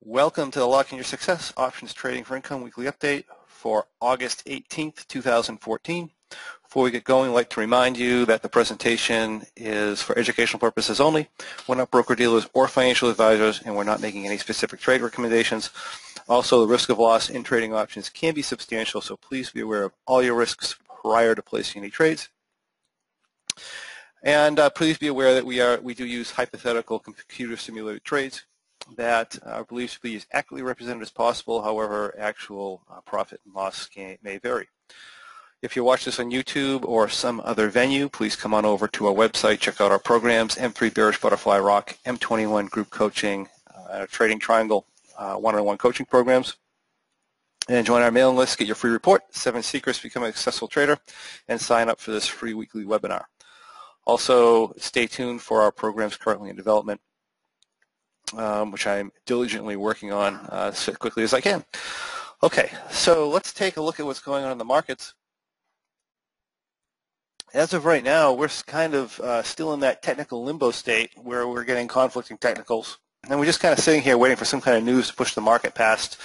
Welcome to the Locke in Your Success Options Trading for Income Weekly Update for August 18th, 2014. Before we get going, I'd like to remind you that the presentation is for educational purposes only. We're not broker-dealers or financial advisors, and we're not making any specific trade recommendations. Also, the risk of loss in trading options can be substantial, so please be aware of all your risks prior to placing any trades. And please be aware that we do use hypothetical computer-simulated trades that are believed to be as accurately represented as possible. However, actual profit and loss may vary. If you watch this on YouTube or some other venue, please come on over to our website, check out our programs, M3 Bearish Butterfly ROCK, M21 Group Coaching, Trading Triangle, one-on-one coaching programs, and join our mailing list, get your free report, 7 Secrets to Become a Successful Trader, and sign up for this free weekly webinar. Also, stay tuned for our programs currently in development, which I'm diligently working on as quickly as I can. Okay, so let's take a look at what's going on in the markets. As of right now, we're kind of still in that technical limbo state where we're getting conflicting technicals, and we're just kind of sitting here waiting for some kind of news to push the market past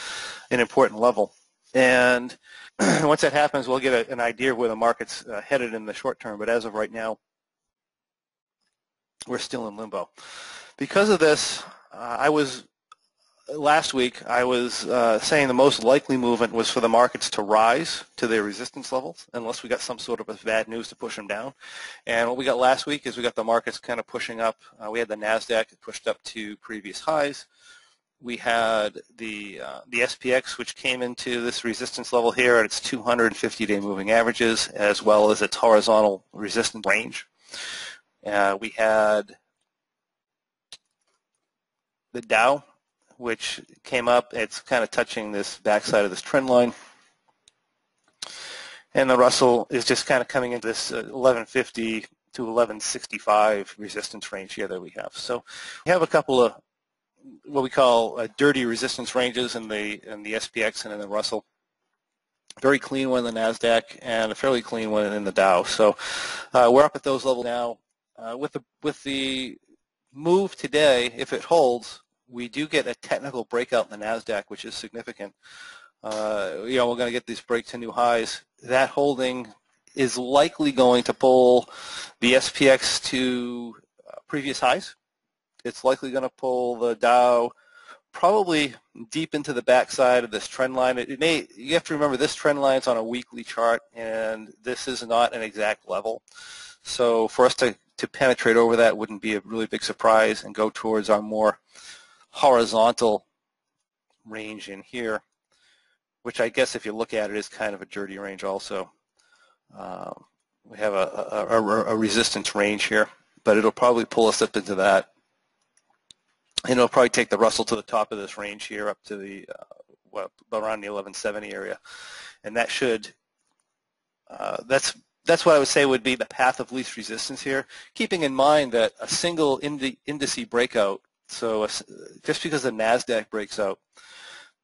an important level. And once that happens, we'll get an idea of where the market's headed in the short term, but as of right now, we're still in limbo. Because of this, last week I was saying the most likely movement was for the markets to rise to their resistance levels unless we got some sort of bad news to push them down. And what we got last week is we got the markets kind of pushing up. We had the NASDAQ pushed up to previous highs. We had the SPX, which came into this resistance level here at its 250-day moving averages, as well as its horizontal resistance range. We had the Dow, which came up. It's kind of touching this backside of this trend line. And the Russell is just kind of coming into this 1150 to 1165 resistance range here that we have. So we have a couple of what we call dirty resistance ranges in the SPX and in the Russell. Very clean one in the NASDAQ and a fairly clean one in the Dow. So we're up at those levels now. With the move today, if it holds, we do get a technical breakout in the NASDAQ, which is significant. We're going to get these break to new highs. That holding is likely going to pull the SPX to previous highs. It's likely going to pull the Dow probably deep into the backside of this trend line. You have to remember this trend line is on a weekly chart, and this is not an exact level. So for us to penetrate over that wouldn't be a really big surprise and go towards our more horizontal range in here, which I guess if you look at it is kind of a dirty range also. We have a resistance range here, but it'll probably pull us up into that. And it'll probably take the Russell to the top of this range here up to the around the 1170 area, and that should that's what I would say would be the path of least resistance here, keeping in mind that a single indice breakout, so just because the NASDAQ breaks out,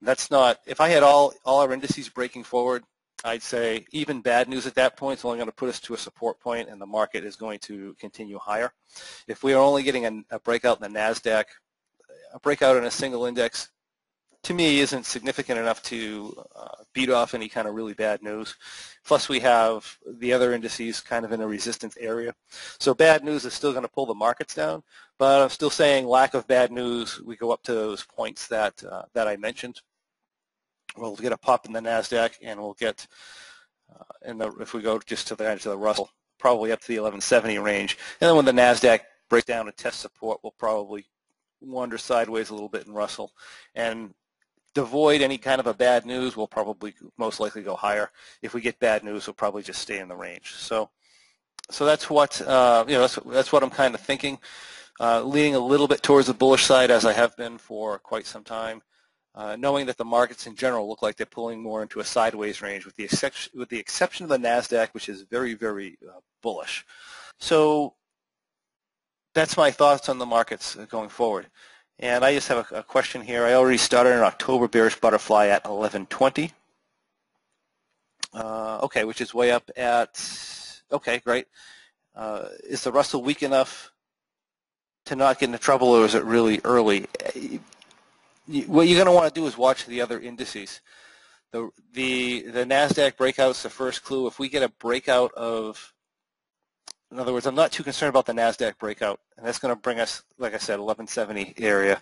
that's not, if I had all our indices breaking forward, I'd say even bad news at that point is only going to put us to a support point and the market is going to continue higher. If we are only getting a breakout in the NASDAQ, a breakout in a single index, to me, isn't significant enough to beat off any kind of really bad news. Plus, we have the other indices kind of in a resistance area. So bad news is still going to pull the markets down, but I'm still saying lack of bad news, we go up to those points that I mentioned. We'll get a pop in the NASDAQ, and we'll get, if we go just to the edge of the Russell, probably up to the 1170 range. And then when the NASDAQ breaks down and tests support, we'll probably wander sideways a little bit in Russell. And to avoid any kind of a bad news, we'll probably most likely go higher. If we get bad news, we'll probably just stay in the range. So that's what that's what I'm kind of thinking. Leaning a little bit towards the bullish side, as I have been for quite some time. Knowing that the markets in general look like they're pulling more into a sideways range, with the exception of the NASDAQ, which is very, very bullish. So that's my thoughts on the markets going forward. And I just have a question here. I already started an October Bearish Butterfly at 1120. Okay, which is way up at, okay, great. Is the Russell weak enough to not get into trouble, or is it really early? what you're going to want to do is watch the other indices. The NASDAQ breakout's the first clue. If we get a breakout of, in other words, I'm not too concerned about the NASDAQ breakout, and that's going to bring us, like I said, 1170 area.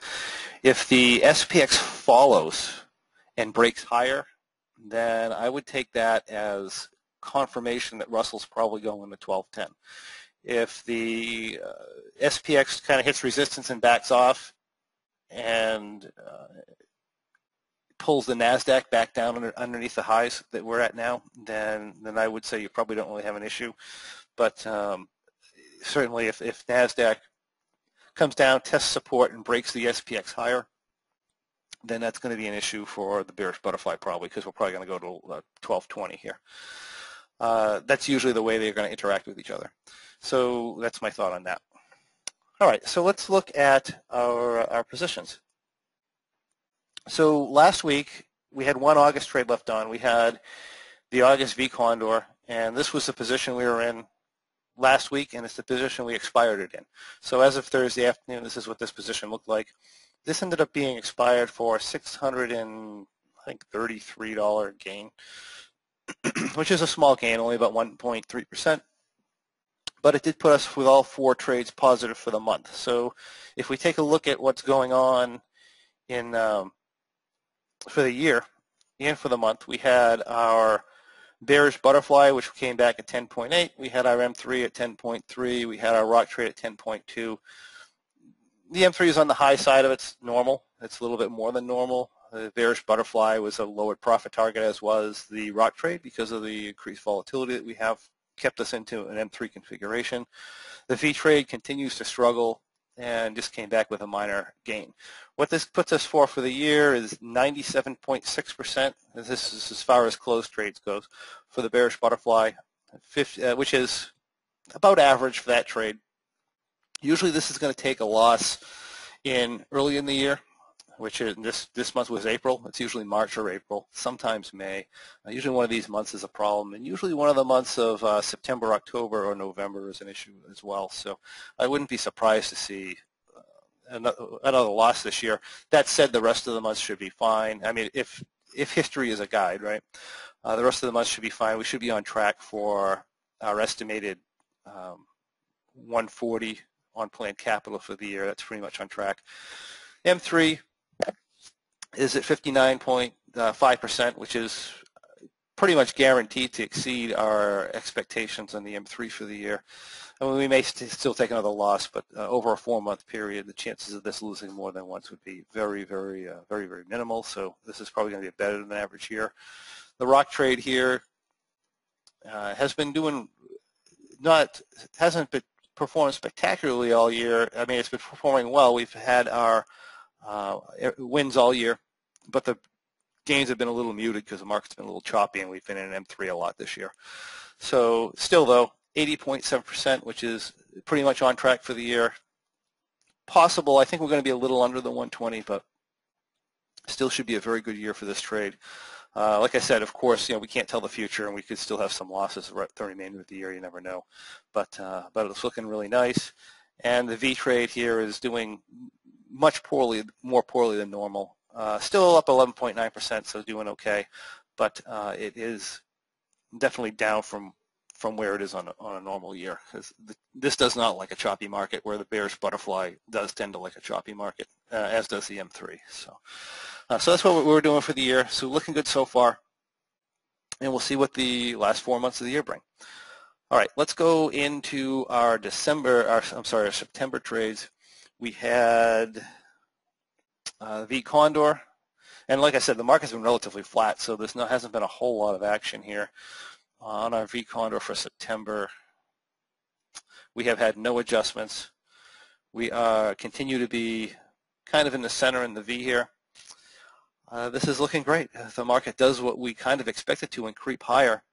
If the SPX follows and breaks higher, then I would take that as confirmation that Russell's probably going to 1210. If the SPX kind of hits resistance and backs off and pulls the NASDAQ back down underneath the highs that we're at now, then I would say you probably don't really have an issue. But certainly if NASDAQ comes down, tests support, and breaks the SPX higher, then that's going to be an issue for the bearish butterfly probably, because we're probably going to go to 1220 here. That's usually the way they're going to interact with each other. So that's my thought on that. All right, so let's look at our positions. So last week we had one August trade left on. We had the August V Condor, and this was the position we were in last week, and it's the position we expired it in. So as of Thursday afternoon, this is what this position looked like. This ended up being expired for $633 gain, which is a small gain, only about 1.3%. But it did put us with all four trades positive for the month. So if we take a look at what's going on in for the year and for the month, we had our Bearish Butterfly, which came back at 10.8. We had our M3 at 10.3. We had our ROCK trade at 10.2. The M3 is on the high side of its normal. It's a little bit more than normal. The Bearish Butterfly was a lowered profit target, as was the ROCK trade, because of the increased volatility that we have kept us into an M3 configuration. The V trade continues to struggle and just came back with a minor gain. What this puts us for the year is 97.6%. This is as far as closed trades goes for the Bearish Butterfly, which is about average for that trade. Usually this is going to take a loss early in the year, which is this month was April. It's usually March or April, sometimes May. Usually one of these months is a problem, and usually one of the months of September, October, or November is an issue as well. So I wouldn't be surprised to see another loss this year. That said, the rest of the months should be fine. I mean, if history is a guide, right, the rest of the months should be fine. We should be on track for our estimated 140 on planned capital for the year. That's pretty much on track. M3 is at 59.5%, which is pretty much guaranteed to exceed our expectations on the M3 for the year. I mean, we may still take another loss, but over a 4-month period, the chances of this losing more than once would be very, very, very, very minimal. So this is probably going to be a better than average year. The ROCK trade here has been hasn't been performed spectacularly all year. I mean, it's been performing well. We've had our wins all year, but the gains have been a little muted because the market's been a little choppy, and we've been in M3 a lot this year. So still, though, 80.7%, which is pretty much on track for the year. Possible, I think we're going to be a little under the 120, but still should be a very good year for this trade. Like I said, of course, we can't tell the future, and we could still have some losses the remainder of the year. You never know, but it's looking really nice. And the V trade here is doing more poorly than normal. Still up 11.9%, so doing okay, but it is definitely down from where it is on a normal year. Because this does not like a choppy market, where the Bearish Butterfly does tend to like a choppy market, as does the M3. So that's what we're doing for the year. So looking good so far, and we'll see what the last 4 months of the year bring. All right, let's go into our September trades. We had V Condor, and like I said, the market's been relatively flat, so hasn't been a whole lot of action here on our V Condor for September. We have had no adjustments. We continue to be kind of in the center in the V here. This is looking great. If the market does what we kind of expect it to and creep higher,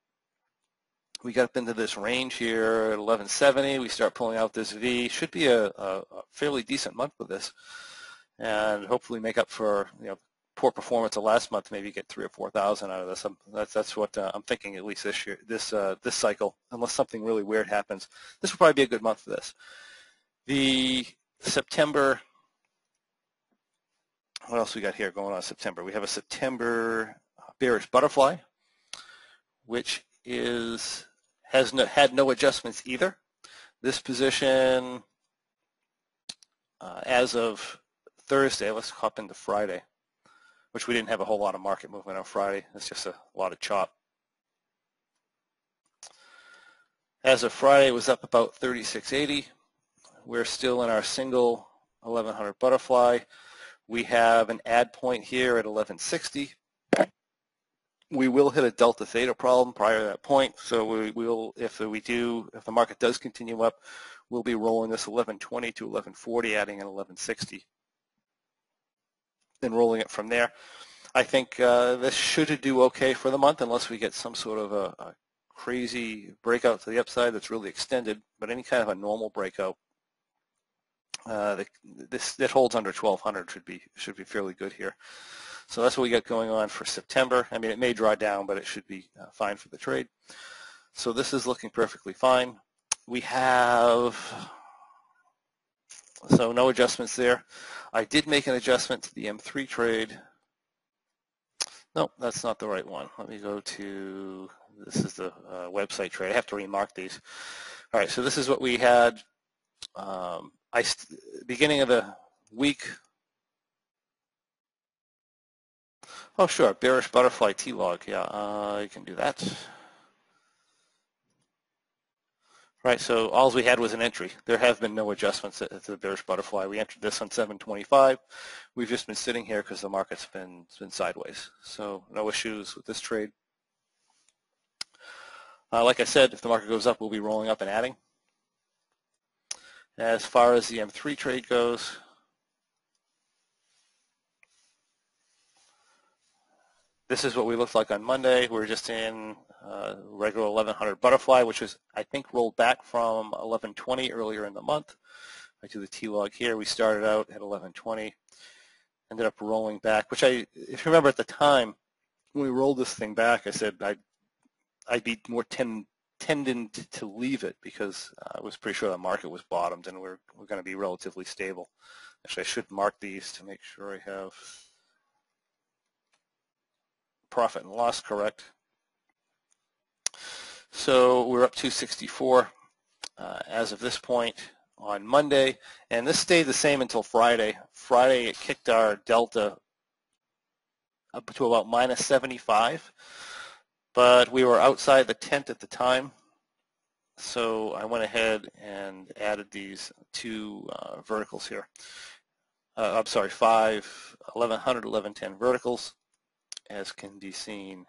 we got up into this range here at 1170. We start pulling out this V. Should be a fairly decent month with this, and hopefully make up for poor performance of last month. Maybe get 3,000 or 4,000 out of this. That's what I'm thinking, at least this year, this cycle. Unless something really weird happens, this will probably be a good month for this. The September what else we got here going on in September? We have a September bearish butterfly, which had no adjustments either. This position, as of Thursday, let's hop into Friday, which we didn't have a whole lot of market movement on Friday. It's just a lot of chop. As of Friday, it was up about 36.80. We're still in our single 1100 butterfly. We have an add point here at 1160. We will hit a delta theta problem prior to that point. So we will, if the market does continue up, we'll be rolling this 1120 to 1140, adding an 1160, and rolling it from there. I think this should do okay for the month unless we get some sort of a crazy breakout to the upside that's really extended. But any kind of a normal breakout that holds under 1200 should be fairly good here. So that's what we got going on for September. I mean, it may draw down, but it should be fine for the trade. So this is looking perfectly fine. We have, so no adjustments there. I did make an adjustment to the M3 trade. No, that's not the right one. Let me go to, this is the website trade. I have to remark these. All right, so this is what we had. Beginning of the week. Oh, sure, bearish butterfly T-log. Yeah, you can do that. Right, so all we had was an entry. There have been no adjustments to the bearish butterfly. We entered this on 725. We've just been sitting here because the market's been sideways. So no issues with this trade. Like I said, if the market goes up, we'll be rolling up and adding. As far as the M3 trade goes, this is what we looked like on Monday. We're just in regular 1100 butterfly, which is, I think, rolled back from 1120 earlier in the month. I do the T-log here. We started out at 1120, ended up rolling back, which if you remember at the time, when we rolled this thing back, I said I'd be more tending to leave it because I was pretty sure the market was bottomed and we're going to be relatively stable. Actually, I should mark these to make sure I have profit and loss correct. So we're up 264 as of this point on Monday, and this stayed the same until Friday. Friday, it kicked our delta up to about minus 75, but we were outside the tent at the time, so I went ahead and added these two verticals here. I'm sorry, 1100, 1110 verticals, as can be seen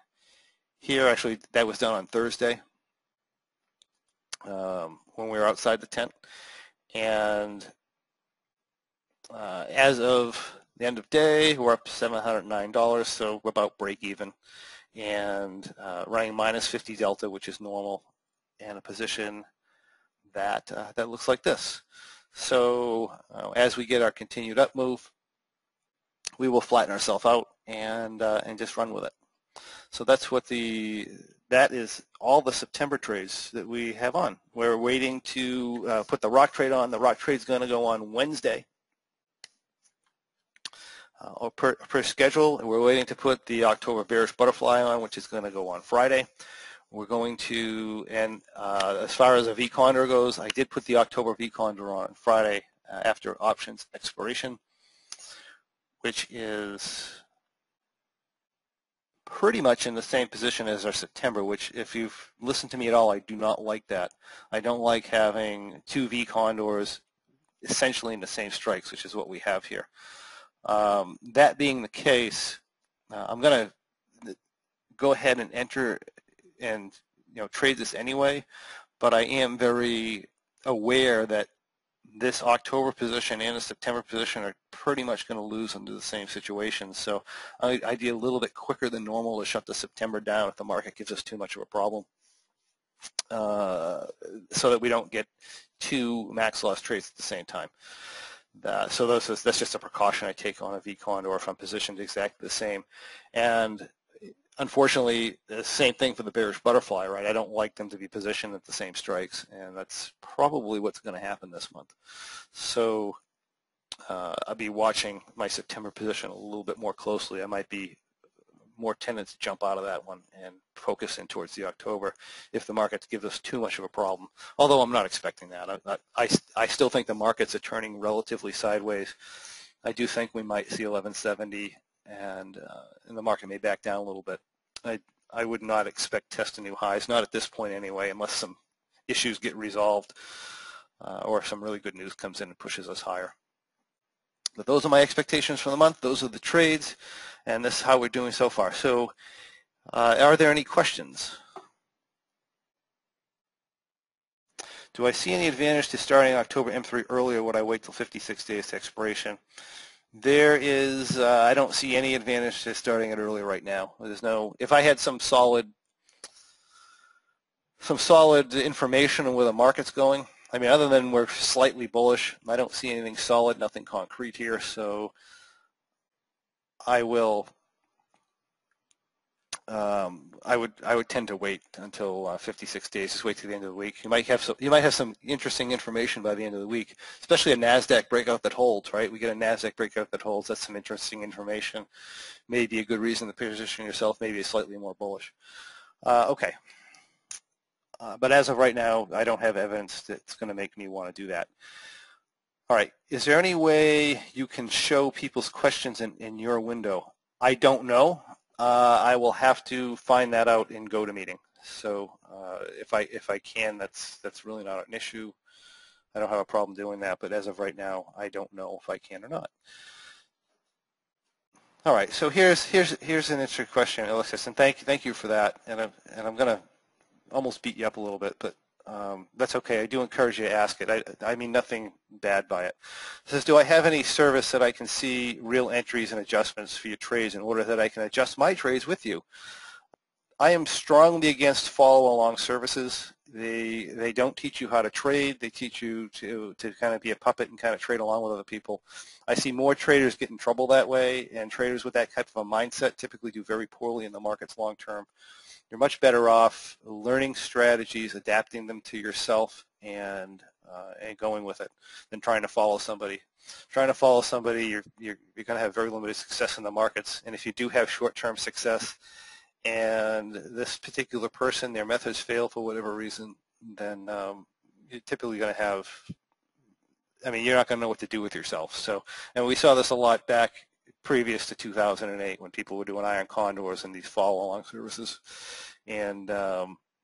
here. Actually, that was done on Thursday when we were outside the tent. And as of the end of day, we're up $709, so we're about break even. And running minus 50 delta, which is normal, and a position that looks like this. So as we get our continued up move, we will flatten ourselves out and just run with it. So that's what that is all the September trades that we have on. We're waiting to put the ROCK trade on. The ROCK trade is going to go on Wednesday. Per schedule, and we're waiting to put the October bearish butterfly on, which is going to go on Friday. We're going to, and as far as a V condor goes, I did put the October V condor on Friday after options expiration, which is pretty much in the same position as our September, which if you've listened to me at all, I do not like that. I don't like having two V condors essentially in the same strikes, which is what we have here. That being the case, I'm going to go ahead and enter and trade this anyway, but I am very aware that this October position and the September position are pretty much going to lose under the same situation. So I'd be a little bit quicker than normal to shut the September down if the market gives us too much of a problem, so that we don't get two max loss trades at the same time. So that's just a precaution I take on a V condor if I'm positioned exactly the same. And unfortunately, the same thing for the bearish butterfly, right? I don't like them to be positioned at the same strikes, and that's probably what's going to happen this month. So I'll be watching my September position a little bit more closely. I might be more tended to jump out of that one and focus in towards the October if the markets give us too much of a problem. Although I'm not expecting that. I still think the markets are turning relatively sideways. I do think we might see 1170 and the market may back down a little bit. I would not expect testing new highs, not at this point anyway, unless some issues get resolved or some really good news comes in and pushes us higher. But those are my expectations for the month. Those are the trades, and this is how we're doing so far. So are there any questions? Do I see any advantage to starting October M3 earlier? Would I wait till 56 days to expiration? There is, I don't see any advantage to starting it early right now. There's no, if I had some solid information on where the market's going, I mean, other than we're slightly bullish, I don't see anything solid, nothing concrete here, so I will, I would tend to wait until 56 days. Just wait till the end of the week. You might have some interesting information by the end of the week, especially a NASDAQ breakout that holds. Right? We get a NASDAQ breakout that holds. That's some interesting information. Maybe a good reason to position yourself. Maybe slightly more bullish. Okay. But as of right now, I don't have evidence that's going to make me want to do that. All right. Is there any way you can show people's questions in your window? I don't know. I will have to find that out in GoToMeeting. So if I can, that's really not an issue. I don't have a problem doing that. But as of right now, I don't know if I can or not. All right. So here's an interesting question, Alexis, and thank you for that. And I'm going to almost beat you up a little bit, but that's okay. I do encourage you to ask it. I mean nothing bad by it. It says, do I have any service that I can see real entries and adjustments for your trades in order that I can adjust my trades with you? I am strongly against follow-along services. They don't teach you how to trade. They teach you to kind of be a puppet and kind of trade along with other people. I see more traders get in trouble that way, and traders with that type of a mindset typically do very poorly in the markets long term. You're much better off learning strategies, adapting them to yourself, and going with it than trying to follow somebody. Trying to follow somebody, you're going to have very limited success in the markets. And if you do have short-term success, and this particular person, their methods fail for whatever reason, then you're typically going to have. I mean, you're not going to know what to do with yourself. So, and we saw this a lot back previous to 2008 when people were doing iron condors and these follow-along services, and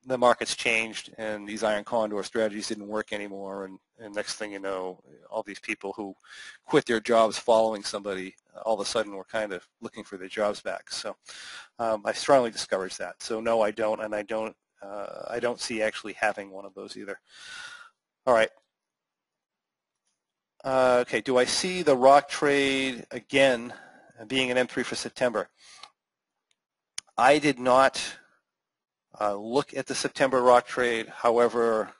the markets changed and these iron condor strategies didn't work anymore, and next thing you know, all these people who quit their jobs following somebody all of a sudden were kind of looking for their jobs back. So I strongly discourage that. So no, I don't, and I don't see actually having one of those either. All right. Okay, do I see the ROCK trade again being an M3 for September? I did not look at the September ROCK trade. However,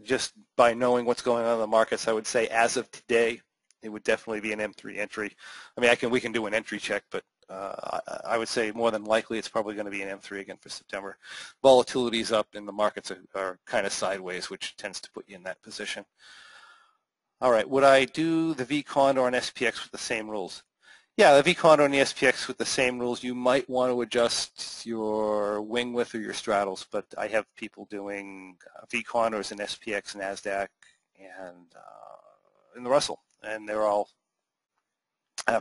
just by knowing what's going on in the markets, I would say as of today, it would definitely be an M3 entry. I mean, we can do an entry check, but I would say more than likely it's probably going to be an M3 again for September. Volatility is up and the markets are kind of sideways, which tends to put you in that position. All right, would I do the V Condor and SPX with the same rules? Yeah, the V Condor and the SPX with the same rules. You might want to adjust your wing width or your straddles, but I have people doing V Condors and SPX, NASDAQ, and the Russell, and they're all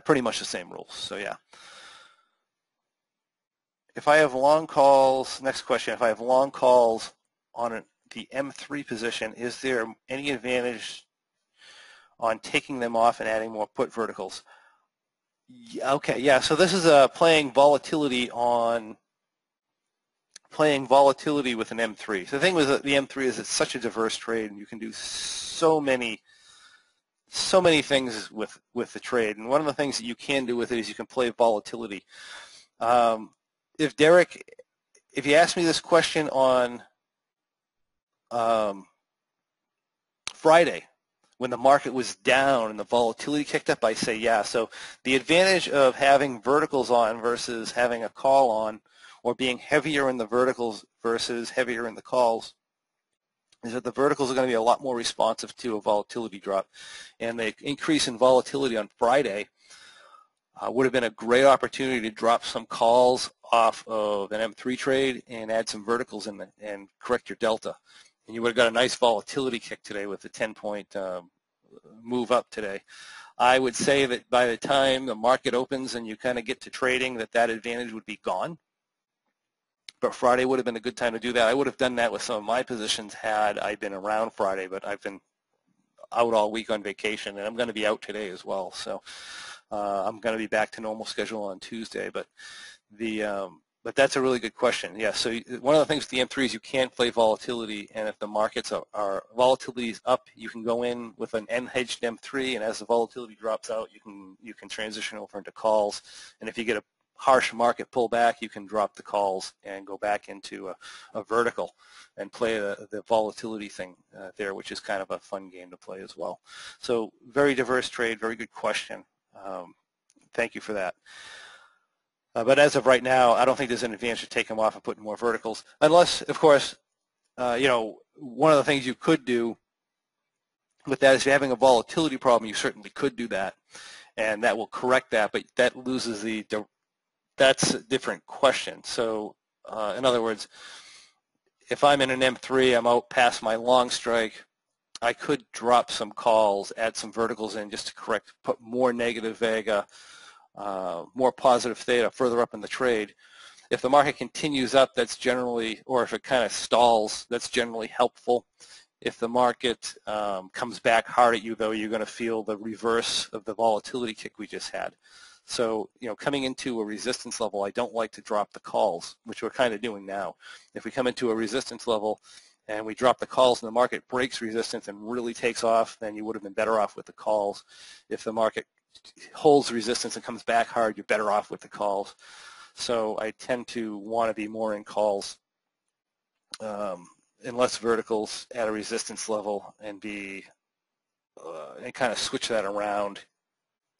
pretty much the same rules. So yeah. If I have long calls, next question, if I have long calls on the M3 position, is there any advantage on taking them off and adding more put verticals? Okay, yeah, so this is playing volatility with an M3. So the thing with the M3 is it's such a diverse trade, and you can do so many things with the trade. And one of the things that you can do with it is you can play volatility. If you ask me this question on Friday, when the market was down and the volatility kicked up, I say yeah. So the advantage of having verticals on versus having a call on, or being heavier in the verticals versus heavier in the calls, is that the verticals are going to be a lot more responsive to a volatility drop. And the increase in volatility on Friday would have been a great opportunity to drop some calls off of an M3 trade and add some verticals in and correct your delta. And you would have got a nice volatility kick today with the 10-point move up today. I would say that by the time the market opens and you kind of get to trading, that advantage would be gone. But Friday would have been a good time to do that. I would have done that with some of my positions had I been around Friday, but I've been out all week on vacation, and I'm going to be out today as well. So I'm going to be back to normal schedule on Tuesday. But that's a really good question. Yeah. So one of the things with the M3 is you can't play volatility, and if the markets are volatility is up, you can go in with an unhedged M3, and as the volatility drops out, you can transition over into calls. And if you get a harsh market pullback, you can drop the calls and go back into a vertical and play the volatility thing there, which is kind of a fun game to play as well. So very diverse trade, very good question. Thank you for that. But as of right now, I don't think there's an advantage to take them off and put more verticals, unless, of course, one of the things you could do with that is if you're having a volatility problem, you certainly could do that, and that will correct that, but that loses that's a different question. So in other words, if I'm in an M3, I'm out past my long strike, I could drop some calls, add some verticals in just to correct, put more negative vega, more positive theta further up in the trade. If the market continues up, that's generally, or if it kind of stalls, that's generally helpful. If the market comes back hard at you, though, you're going to feel the reverse of the volatility kick we just had. So, coming into a resistance level, I don't like to drop the calls, which we're kind of doing now. If we come into a resistance level and we drop the calls and the market breaks resistance and really takes off, then you would have been better off with the calls. If the market holds resistance and comes back hard, you're better off with the calls. So I tend to want to be more in calls and less verticals at a resistance level, and and kind of switch that around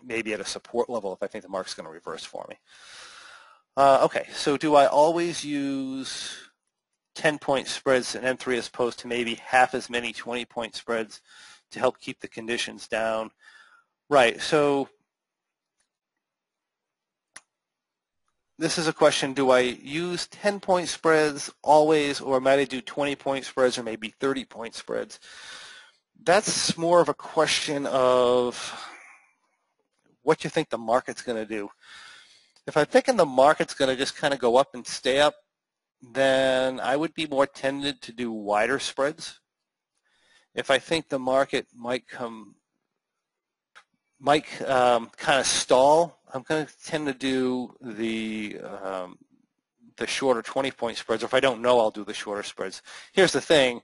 maybe at a support level if I think the market's going to reverse for me. Okay, so do I always use 10-point spreads in M3 as opposed to maybe half as many 20-point spreads to help keep the conditions down? Right, so this is a question, do I use 10-point spreads always, or might I do 20-point spreads or maybe 30-point spreads? That's more of a question of what you think the market's going to do. If I'm thinking the market's going to just kind of go up and stay up, then I would be more tended to do wider spreads. If I think the market might kind of stall, I'm going to tend to do the shorter 20-point spreads. Or if I don't know, I'll do the shorter spreads. Here's the thing.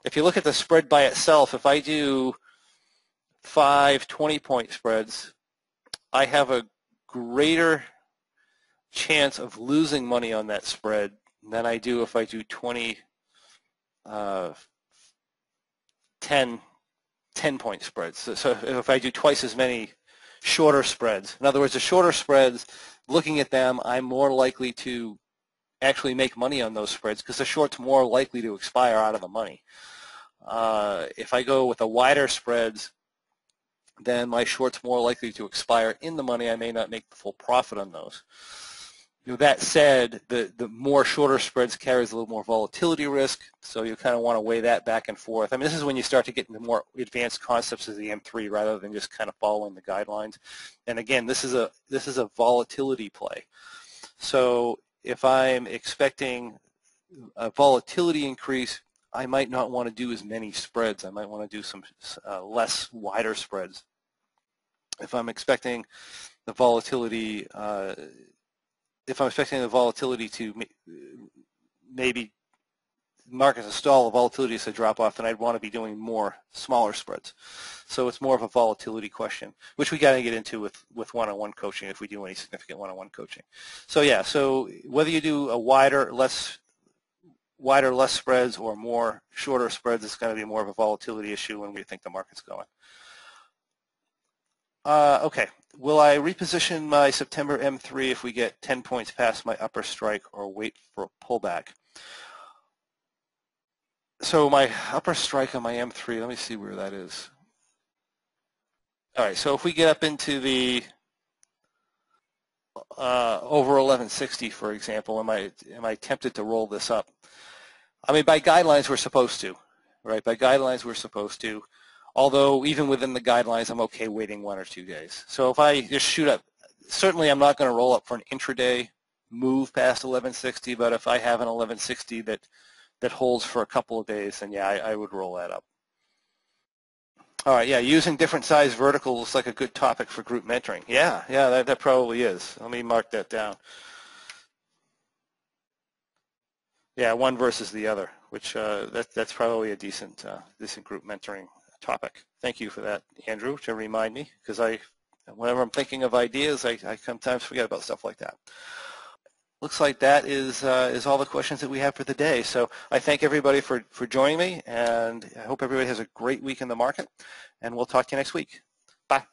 If you look at the spread by itself, if I do 5 20-point spreads, I have a greater chance of losing money on that spread than I do if I do 10-point spreads. So if I do twice as many shorter spreads. In other words, the shorter spreads, looking at them, I'm more likely to actually make money on those spreads because the short's more likely to expire out of the money. If I go with the wider spreads, then my short's more likely to expire in the money. I may not make the full profit on those. That said, the more shorter spreads carries a little more volatility risk, so you kind of want to weigh that back and forth. I mean, this is when you start to get into more advanced concepts of the M3 rather than just kind of following the guidelines. And again, this is a volatility play. So if I'm expecting a volatility increase, I might not want to do as many spreads. I might want to do some less wider spreads. If I'm expecting the volatility, to maybe market to stall, the volatility to drop off, then I'd want to be doing more smaller spreads. So it's more of a volatility question, which we got to get into with one-on-one coaching if we do any significant one-on-one coaching. So yeah, so whether you do a wider, less spreads or more shorter spreads, it's going to be more of a volatility issue when we think the market's going. Okay, will I reposition my September M3 if we get 10 points past my upper strike or wait for a pullback? So my upper strike on my M3, let me see where that is. All right, so if we get up into the over 1160, for example, am I tempted to roll this up? I mean, by guidelines, we're supposed to, right? By guidelines, we're supposed to. Although even within the guidelines, I'm okay waiting 1 or 2 days. So if I just shoot up, certainly I'm not going to roll up for an intraday move past 1160, but if I have an 1160 that holds for a couple of days, then yeah, I would roll that up. All right, yeah, using different size verticals looks like a good topic for group mentoring. Yeah, that probably is. Let me mark that down. Yeah, one versus the other, which that's probably a decent group mentoring topic. Thank you for that, Andrew, to remind me, because whenever I'm thinking of ideas, I sometimes forget about stuff like that. Looks like that is all the questions that we have for the day. So I thank everybody for joining me, and I hope everybody has a great week in the market, and we'll talk to you next week. Bye.